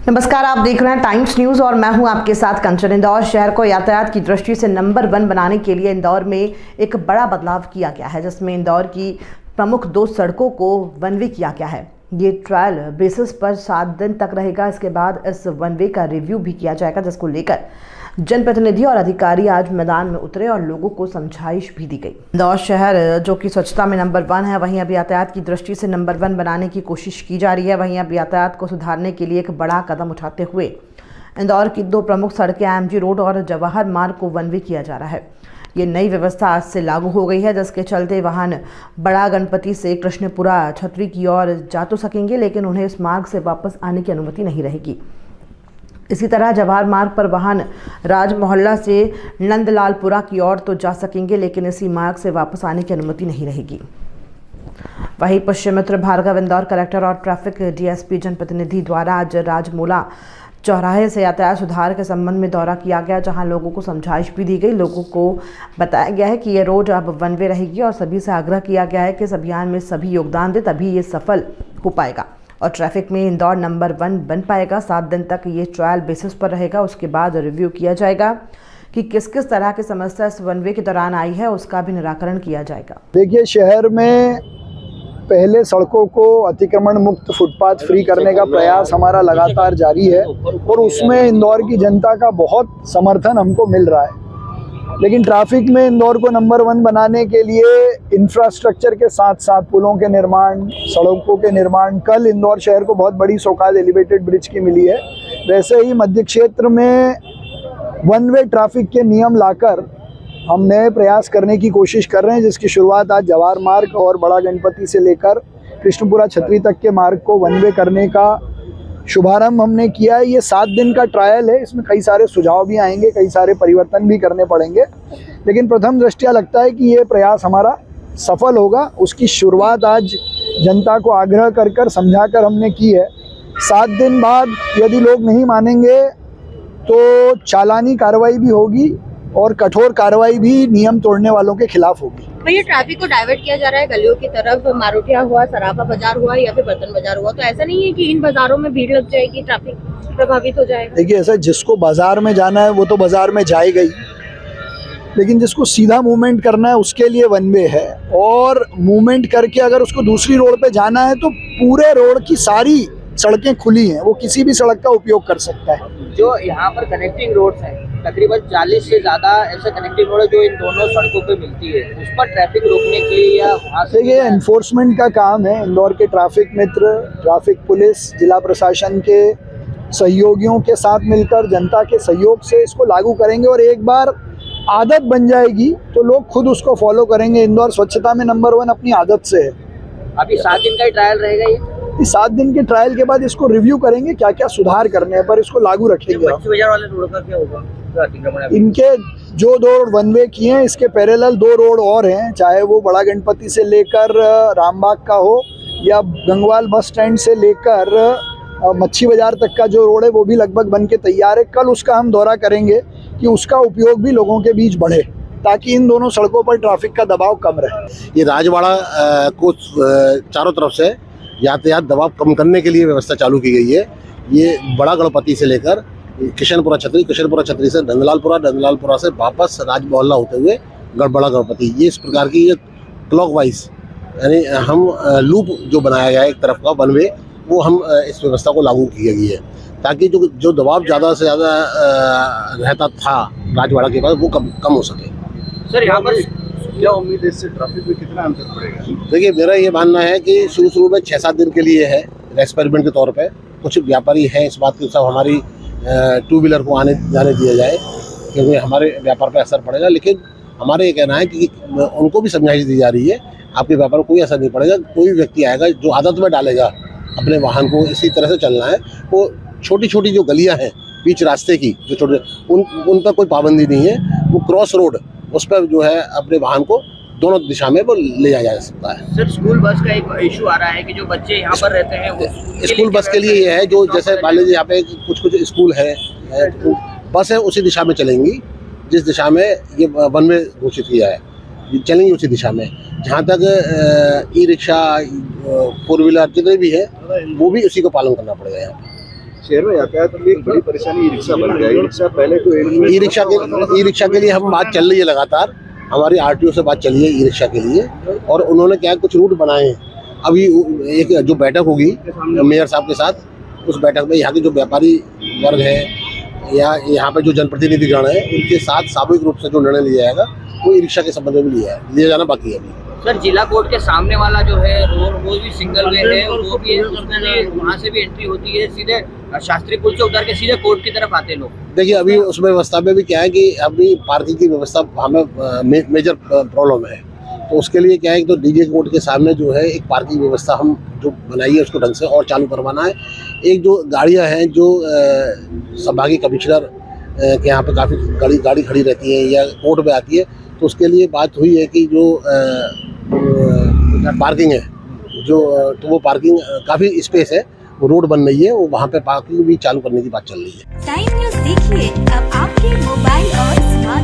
नमस्कार, आप देख रहे हैं टाइम्स न्यूज और मैं हूं आपके साथ कंचन। इंदौर शहर को यातायात की दृष्टि से नंबर 1 बनाने के लिए इंदौर में एक बड़ा बदलाव किया गया है, जिसमें इंदौर की प्रमुख 2 सड़कों को वन वे किया गया है। ये ट्रायल बेसिस पर 7 दिन तक रहेगा। इसके बाद इस वन वे का रिव्यू भी किया जाएगा, जिसको लेकर जनप्रतिनिधि और अधिकारी आज मैदान में उतरे और लोगों को समझाइश भी दी गई। इंदौर शहर जो कि स्वच्छता में नंबर 1 है, वहीं अब यातायात की दृष्टि से नंबर 1 बनाने की कोशिश की जा रही है। वहीं अब यातायात को सुधारने के लिए एक बड़ा कदम उठाते हुए इंदौर की 2 प्रमुख सड़कें एमजी रोड और जवाहर मार्ग को वन वे किया जा रहा है। ये नई व्यवस्था आज से लागू हो गई है, जिसके चलते वाहन बड़ा गणपति से कृष्णपुरा छतरी की ओर जा तो सकेंगे, लेकिन उन्हें इस मार्ग से वापस आने की अनुमति नहीं रहेगी। इसी तरह जवाहर मार्ग पर वाहन राज मोहल्ला से नंदलालपुरा की ओर तो जा सकेंगे, लेकिन इसी मार्ग से वापस आने की अनुमति नहीं रहेगी। वहीं पुष्यमित्र भार्गव इंदौर कलेक्टर और ट्रैफिक डीएसपी जनप्रतिनिधि द्वारा आज राजमोला चौराहे से यातायात सुधार के संबंध में दौरा किया गया, जहां लोगों को समझाइश भी दी गई। लोगों को बताया गया है कि ये रोड अब वन वे रहेगी और सभी से आग्रह किया गया है कि इस अभियान में सभी योगदान दें, तभी ये सफल हो पाएगा और ट्रैफिक में इंदौर नंबर 1 बन पाएगा। 7 दिन तक ये ट्रायल बेसिस पर रहेगा। उसके बाद रिव्यू किया जाएगा कि किस किस तरह की समस्या इस वन वे के दौरान आई है, उसका भी निराकरण किया जाएगा। देखिए, शहर में पहले सड़कों को अतिक्रमण मुक्त फुटपाथ फ्री करने का प्रयास हमारा लगातार जारी है और उसमें इंदौर की जनता का बहुत समर्थन हमको मिल रहा है। लेकिन ट्रैफिक में इंदौर को नंबर 1 बनाने के लिए इंफ्रास्ट्रक्चर के साथ साथ पुलों के निर्माण, सड़कों के निर्माण, कल इंदौर शहर को बहुत बड़ी सौगात एलिवेटेड ब्रिज की मिली है, वैसे ही मध्य क्षेत्र में वन वे ट्रैफिक के नियम लाकर हम नए प्रयास करने की कोशिश कर रहे हैं, जिसकी शुरुआत आज जवाहर मार्ग और बड़ा गणपति से लेकर कृष्णपुरा छतरी तक के मार्ग को वन वे करने का शुभारंभ हमने किया है। ये 7 दिन का ट्रायल है, इसमें कई सारे सुझाव भी आएंगे, कई सारे परिवर्तन भी करने पड़ेंगे, लेकिन प्रथम दृष्टया लगता है कि ये प्रयास हमारा सफल होगा। उसकी शुरुआत आज जनता को आग्रह कर समझाकर हमने की है। 7 दिन बाद यदि लोग नहीं मानेंगे तो चालानी कार्रवाई भी होगी और कठोर कार्रवाई भी नियम तोड़ने वालों के खिलाफ होगी। भैया, ट्रैफिक को डाइवर्ट किया जा रहा है गलियों की तरफ, मारुतिया हुआ, सराफा बाजार हुआ या फिर बर्तन बाजार हुआ, तो ऐसा नहीं है कि इन बाजारों में भीड़ लग जाएगी, ट्रैफिक प्रभावित हो जाएगा? देखिए, ऐसा जिसको बाजार में जाना है वो तो बाजार में जाएगा ही, लेकिन जिसको सीधा मूवमेंट करना है उसके लिए वन वे है। और मूवमेंट करके अगर उसको दूसरी रोड पे जाना है तो पूरे रोड की सारी सड़कें खुली हैं, वो किसी भी सड़क का उपयोग कर सकता है। जो यहाँ पर कनेक्टिंग रोड्स हैं, तकरीबन 40 से ज़्यादा ऐसे कनेक्टिंग रोड है जो इन दोनों सड़कों पे मिलती है, उस पर ट्रैफिक रोकने के लिए या वहाँ से ये एनफोर्समेंट का काम है। इंदौर के ट्रैफिक मित्र, ट्रैफिक पुलिस, जिला प्रशासन के सहयोगियों के साथ मिलकर जनता के सहयोग से इसको लागू करेंगे और एक बार आदत बन जाएगी तो लोग खुद उसको फॉलो करेंगे। इंदौर स्वच्छता में नंबर 1 अपनी आदत से है। अभी 7 दिन का ही ट्रायल रहेगा ये? इस 7 दिन के ट्रायल के बाद इसको रिव्यू करेंगे, क्या क्या सुधार करने हैं, पर इसको लागू रखेंगे। बाजार वाले रोड का क्या होगा? इनके जो 2 रोड वन वे किए हैं, इसके पैरेलल 2 रोड और हैं, चाहे वो बड़ा गणपति से लेकर रामबाग का हो या गंगवाल बस स्टैंड से लेकर मच्छी बाजार तक का जो रोड है वो भी लगभग बन के तैयार है। कल उसका हम दौरा करेंगे कि उसका उपयोग भी लोगों के बीच बढ़े, ताकि इन दोनों सड़कों पर ट्रैफिक का दबाव कम रहे। ये राजवाड़ा को चारों तरफ से यातायात दबाव कम करने के लिए व्यवस्था चालू की गई है। ये बड़ा गणपति से लेकर कृष्णपुरा छतरी से नंदलालपुरा से वापस राज मोहल्ला होते हुए बड़ा गणपति, ये इस प्रकार की ये क्लॉकवाइज यानी हम लूप जो बनाया गया है एक तरफ का वन वे, वो हम इस व्यवस्था को लागू की गई है, ताकि जो दबाव ज़्यादा से ज़्यादा रहता था राजवाड़ा के पास वो कम हो सके। सर, यहाँ पर क्या उम्मीद है, इससे ट्रैफिक में कितना अंतर पड़ेगा? देखिए, मेरा ये मानना है कि शुरू में 6-7 दिन के लिए है एक्सपेरिमेंट के तौर पे। कुछ व्यापारी हैं इस बात की सब हमारी 2 व्हीलर को आने जाने दिया जाए, क्योंकि हमारे व्यापार पे असर पड़ेगा। लेकिन हमारे ये कहना है कि उनको भी समझाइश दी जा रही है, आपके व्यापार को कोई असर नहीं पड़ेगा। कोई व्यक्ति आएगा जो आदत में डालेगा अपने वाहन को इसी तरह से चलना है, वो छोटी छोटी जो गलियाँ हैं बीच रास्ते की, जो छोटे उन पर कोई पाबंदी नहीं है। वो क्रॉस रोड, उस पर जो है अपने वाहन को दोनों दिशा में वो ले जाया जा सकता है। सर, स्कूल बस का एक इशू आ रहा है कि जो बच्चे यहाँ पर रहते हैं स्कूल बस के लिए ये है, जो जैसे मान लीजिए यहाँ पे कुछ स्कूल है, बस है उसी दिशा में चलेंगी जिस दिशा में ये वन वे घोषित किया है, चलेंगी उसी दिशा में। जहाँ तक ई रिक्शा, 4 व्हीलर जितने भी है वो भी उसी को पालन करना पड़ेगा यहाँ पे। शहर में यातायात की एक बड़ी परेशानी ई रिक्शा बन गया है। ई रिक्शा पहले तो ई रिक्शा के लिए हम बात चल रही है लगातार, हमारी आरटीओ से बात चली है ई रिक्शा के लिए, और उन्होंने क्या कुछ रूट बनाए हैं। अभी एक जो बैठक होगी मेयर साहब के साथ, उस बैठक में यहाँ के जो व्यापारी वर्ग है या यहाँ पे जो जनप्रतिनिधिगण है, उनके साथ सामूहिक रूप से जो निर्णय लिया जाएगा वो ई रिक्शा के संबंध में भी लिया जाना बाकी है अभी। सर जिला कोर्ट के सामने वाला जो है रोड वो भी सिंगल वे है, वो भी है, उसमें भी वहाँ से भी एंट्री होती है, सीधे शास्त्री पुल से उतर के सीधे कोर्ट की तरफ आते लोग। देखिए अभी उस व्यवस्था में भी क्या है कि अभी पार्किंग की व्यवस्था हमें मेजर प्रॉब्लम है, तो उसके लिए क्या है कि तो डीजे कोर्ट के सामने जो है एक पार्किंग व्यवस्था हम जो बनाई है उसको ढंग से और चालू करवाना है। एक जो गाड़ियाँ हैं जो संभागीय कमिश्नर के यहाँ पे काफ़ी गाड़ी खड़ी रहती है या कोर्ट में आती है, तो उसके लिए बात हुई है कि जो पार्किंग है तो वो पार्किंग काफ़ी स्पेस है, वो रोड बन रही है, वो वहाँ पे पार्किंग भी चालू करने की बात चल रही है। टाइम न्यूज़ देखिए अब आपके मोबाइल और स्मार्ट